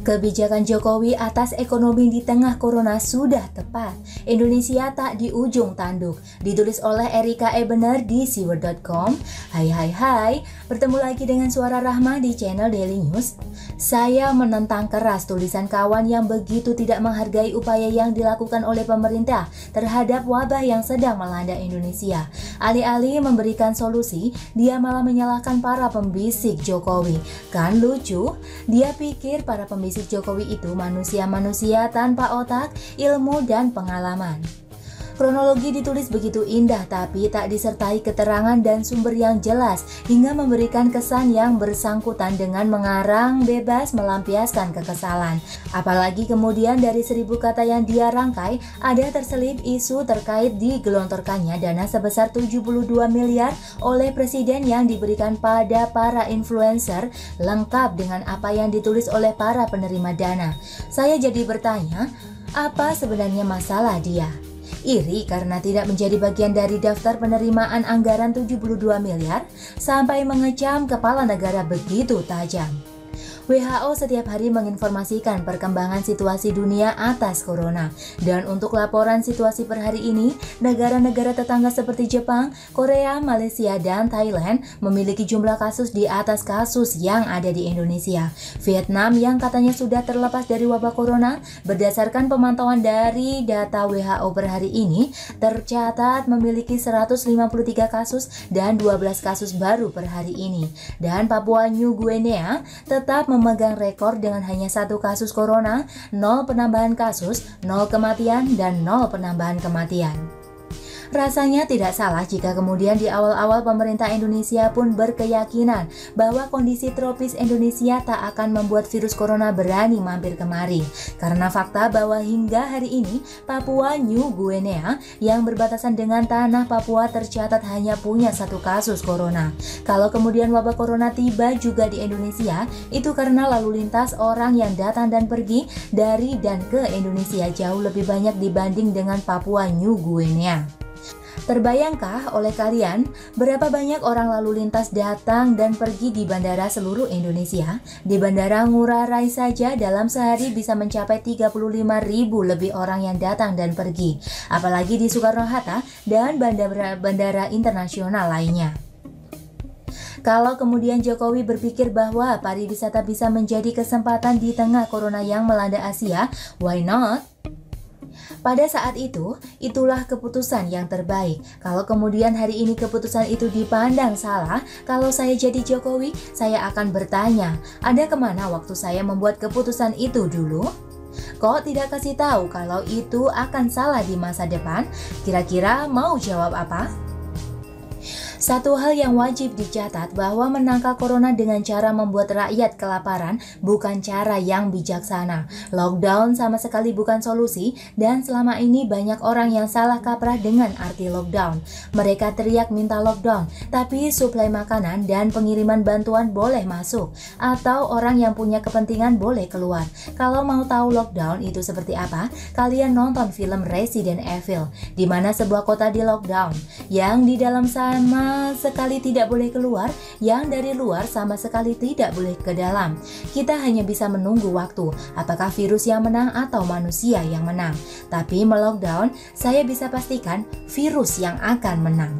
Kebijakan Jokowi atas ekonomi di tengah corona sudah tepat. Indonesia tak di ujung tanduk. Ditulis oleh Erika Ebener di siwert.com. Hai, bertemu lagi dengan Suara Rahma di channel Daily News. Saya menentang keras tulisan kawan yang begitu tidak menghargai upaya yang dilakukan oleh pemerintah terhadap wabah yang sedang melanda Indonesia. Alih-alih memberikan solusi, dia malah menyalahkan para pembisik Jokowi. Kan lucu, dia pikir para pembisik Jokowi itu manusia-manusia tanpa otak, ilmu, dan pengalaman. Kronologi ditulis begitu indah tapi tak disertai keterangan dan sumber yang jelas hingga memberikan kesan yang bersangkutan dengan mengarang bebas melampiaskan kekesalan. Apalagi kemudian dari 1000 kata yang dia rangkai ada terselip isu terkait digelontorkannya dana sebesar 72 miliar oleh presiden yang diberikan pada para influencer lengkap dengan apa yang ditulis oleh para penerima dana. Saya jadi bertanya, apa sebenarnya masalah dia? Iri karena tidak menjadi bagian dari daftar penerimaan anggaran 72 miliar sampai mengecam kepala negara begitu tajam. WHO setiap hari menginformasikan perkembangan situasi dunia atas corona. Dan untuk laporan situasi per hari ini, negara-negara tetangga seperti Jepang, Korea, Malaysia, dan Thailand memiliki jumlah kasus di atas kasus yang ada di Indonesia. Vietnam yang katanya sudah terlepas dari wabah corona, berdasarkan pemantauan dari data WHO per hari ini, tercatat memiliki 153 kasus dan 12 kasus baru per hari ini. Dan Papua New Guinea tetap memegang rekor dengan hanya 1 kasus corona, 0 penambahan kasus, 0 kematian, dan 0 penambahan kematian. Rasanya tidak salah jika kemudian di awal-awal pemerintah Indonesia pun berkeyakinan bahwa kondisi tropis Indonesia tak akan membuat virus corona berani mampir kemari. Karena fakta bahwa hingga hari ini Papua New Guinea yang berbatasan dengan tanah Papua tercatat hanya punya 1 kasus corona. Kalau kemudian wabah corona tiba juga di Indonesia, itu karena lalu lintas orang yang datang dan pergi dari dan ke Indonesia jauh lebih banyak dibanding dengan Papua New Guinea. Terbayangkah oleh kalian berapa banyak orang lalu lintas datang dan pergi di bandara seluruh Indonesia? Di Bandara Ngurah Rai saja dalam sehari bisa mencapai 35.000 lebih orang yang datang dan pergi. Apalagi di Soekarno-Hatta dan bandara internasional lainnya. Kalau kemudian Jokowi berpikir bahwa pariwisata bisa menjadi kesempatan di tengah corona yang melanda Asia, why not? Pada saat itu, itulah keputusan yang terbaik. Kalau kemudian hari ini keputusan itu dipandang salah, kalau saya jadi Jokowi, saya akan bertanya, ada kemana waktu saya membuat keputusan itu dulu? Kok tidak kasih tahu kalau itu akan salah di masa depan? Kira-kira mau jawab apa? Satu hal yang wajib dicatat bahwa menangkal corona dengan cara membuat rakyat kelaparan bukan cara yang bijaksana. Lockdown sama sekali bukan solusi dan selama ini banyak orang yang salah kaprah dengan arti lockdown. Mereka teriak minta lockdown, tapi suplai makanan dan pengiriman bantuan boleh masuk atau orang yang punya kepentingan boleh keluar. Kalau mau tahu lockdown itu seperti apa, kalian nonton film Resident Evil di mana sebuah kota di lockdown yang di dalam sama sekali tidak boleh keluar, yang dari luar sama sekali tidak boleh ke dalam. Kita hanya bisa menunggu waktu, apakah virus yang menang atau manusia yang menang. Tapi melockdown, saya bisa pastikan virus yang akan menang.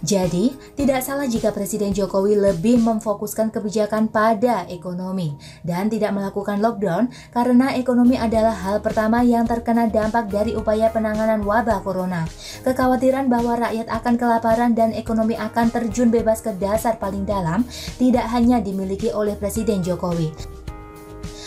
Jadi, tidak salah jika Presiden Jokowi lebih memfokuskan kebijakan pada ekonomi dan tidak melakukan lockdown karena ekonomi adalah hal pertama yang terkena dampak dari upaya penanganan wabah corona. Kekhawatiran bahwa rakyat akan kelaparan dan ekonomi akan terjun bebas ke dasar paling dalam tidak hanya dimiliki oleh Presiden Jokowi.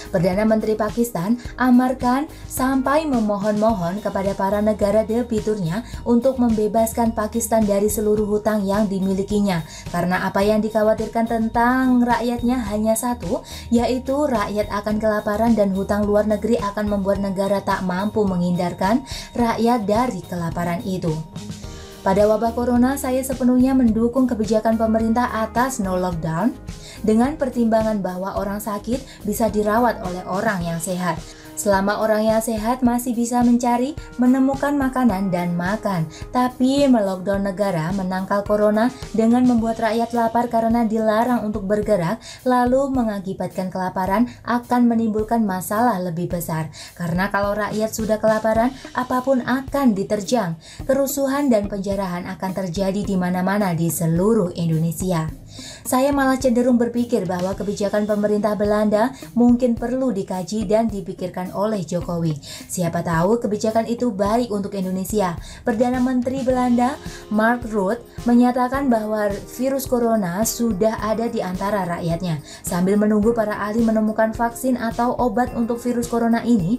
Perdana Menteri Pakistan Amar Khan sampai memohon-mohon kepada para negara debiturnya untuk membebaskan Pakistan dari seluruh hutang yang dimilikinya. Karena apa yang dikhawatirkan tentang rakyatnya hanya satu, yaitu rakyat akan kelaparan dan hutang luar negeri akan membuat negara tak mampu menghindarkan rakyat dari kelaparan itu. Pada wabah corona, saya sepenuhnya mendukung kebijakan pemerintah atas no lockdown dengan pertimbangan bahwa orang sakit bisa dirawat oleh orang yang sehat. Selama orang yang sehat masih bisa mencari, menemukan makanan dan makan. Tapi melockdown negara menangkal corona dengan membuat rakyat lapar karena dilarang untuk bergerak, lalu mengakibatkan kelaparan akan menimbulkan masalah lebih besar. Karena kalau rakyat sudah kelaparan, apapun akan diterjang. Kerusuhan dan penjarahan akan terjadi di mana-mana di seluruh Indonesia. Saya malah cenderung berpikir bahwa kebijakan pemerintah Belanda mungkin perlu dikaji dan dipikirkan oleh Jokowi. Siapa tahu kebijakan itu baik untuk Indonesia. Perdana Menteri Belanda, Mark Rutte, menyatakan bahwa virus corona sudah ada di antara rakyatnya. Sambil menunggu para ahli menemukan vaksin atau obat untuk virus corona ini,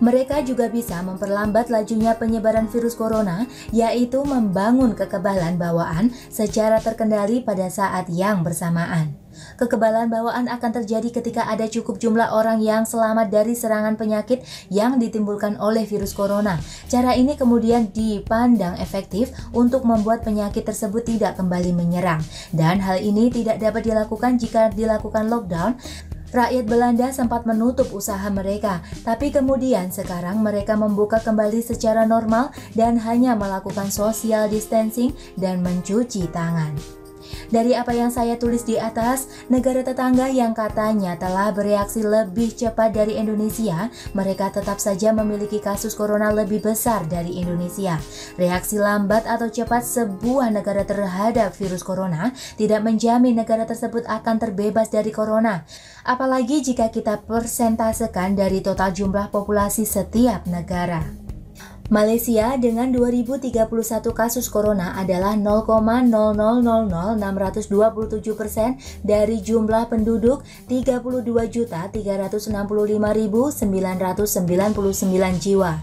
mereka juga bisa memperlambat lajunya penyebaran virus corona, yaitu membangun kekebalan bawaan secara terkendali pada saat yang bersamaan. Kekebalan bawaan akan terjadi ketika ada cukup jumlah orang yang selamat dari serangan penyakit yang ditimbulkan oleh virus corona. Cara ini kemudian dipandang efektif untuk membuat penyakit tersebut tidak kembali menyerang. Dan hal ini tidak dapat dilakukan jika dilakukan lockdown. Rakyat Belanda sempat menutup usaha mereka, tapi kemudian sekarang mereka membuka kembali secara normal dan hanya melakukan social distancing dan mencuci tangan. Dari apa yang saya tulis di atas, negara tetangga yang katanya telah bereaksi lebih cepat dari Indonesia, mereka tetap saja memiliki kasus corona lebih besar dari Indonesia. Reaksi lambat atau cepat sebuah negara terhadap virus corona tidak menjamin negara tersebut akan terbebas dari corona. Apalagi jika kita persentasekan dari total jumlah populasi setiap negara. Malaysia dengan 2031 kasus corona adalah 0,0000627% dari jumlah penduduk 32.365.999 jiwa.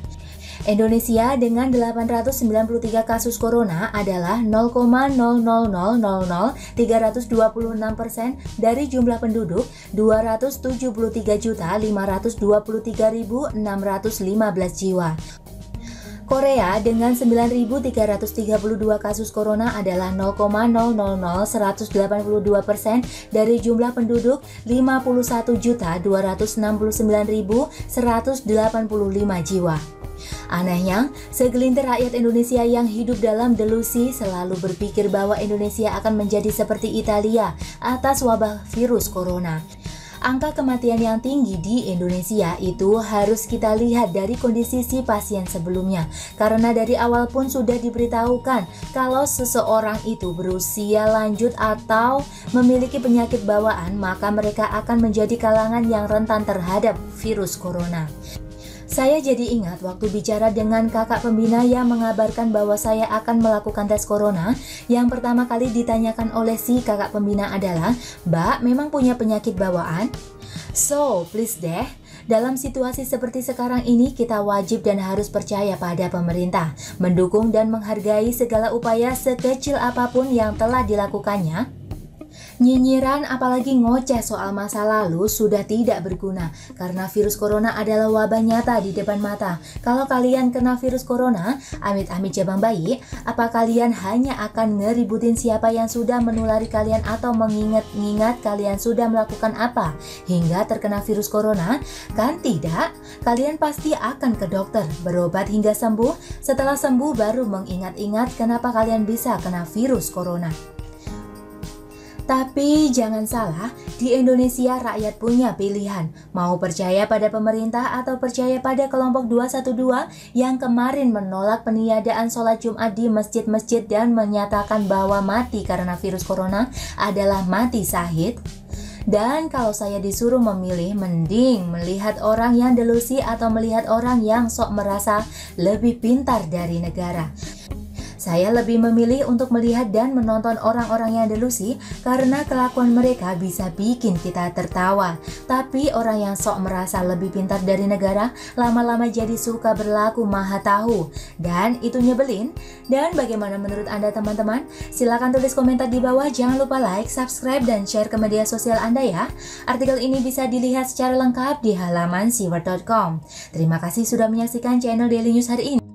Indonesia dengan 893 kasus corona adalah 0,0000326% dari jumlah penduduk 273.523.615 jiwa. Korea dengan 9.332 kasus corona adalah 0,0000182% dari jumlah penduduk 51.269.185 jiwa. Anehnya, segelintir rakyat Indonesia yang hidup dalam delusi selalu berpikir bahwa Indonesia akan menjadi seperti Italia atas wabah virus corona. Angka kematian yang tinggi di Indonesia itu harus kita lihat dari kondisi si pasien sebelumnya. Karena dari awal pun sudah diberitahukan kalau seseorang itu berusia lanjut atau memiliki penyakit bawaan, maka mereka akan menjadi kalangan yang rentan terhadap virus corona. Saya jadi ingat waktu bicara dengan kakak pembina yang mengabarkan bahwa saya akan melakukan tes corona. Yang pertama kali ditanyakan oleh si kakak pembina adalah, "Mbak, memang punya penyakit bawaan?" So, please deh, dalam situasi seperti sekarang ini kita wajib dan harus percaya pada pemerintah, mendukung dan menghargai segala upaya sekecil apapun yang telah dilakukannya. Nyinyiran apalagi ngoceh soal masa lalu sudah tidak berguna karena virus corona adalah wabah nyata di depan mata. Kalau kalian kena virus corona, amit-amit jabang bayi, apa kalian hanya akan ngeributin siapa yang sudah menulari kalian atau mengingat-ingat kalian sudah melakukan apa hingga terkena virus corona? Kan tidak, kalian pasti akan ke dokter, berobat hingga sembuh. Setelah sembuh baru mengingat-ingat kenapa kalian bisa kena virus corona. Tapi jangan salah, di Indonesia rakyat punya pilihan, mau percaya pada pemerintah atau percaya pada kelompok 212 yang kemarin menolak peniadaan sholat Jumat di masjid-masjid dan menyatakan bahwa mati karena virus corona adalah mati syahid. Dan kalau saya disuruh memilih, mending melihat orang yang delusi atau melihat orang yang sok merasa lebih pintar dari negara. Saya lebih memilih untuk melihat dan menonton orang-orang yang delusi karena kelakuan mereka bisa bikin kita tertawa. Tapi orang yang sok merasa lebih pintar dari negara lama-lama jadi suka berlaku maha tahu. Dan itu nyebelin. Dan bagaimana menurut Anda teman-teman? Silahkan tulis komentar di bawah. Jangan lupa like, subscribe, dan share ke media sosial Anda ya. Artikel ini bisa dilihat secara lengkap di halaman siward.com. Terima kasih sudah menyaksikan channel Daily News hari ini.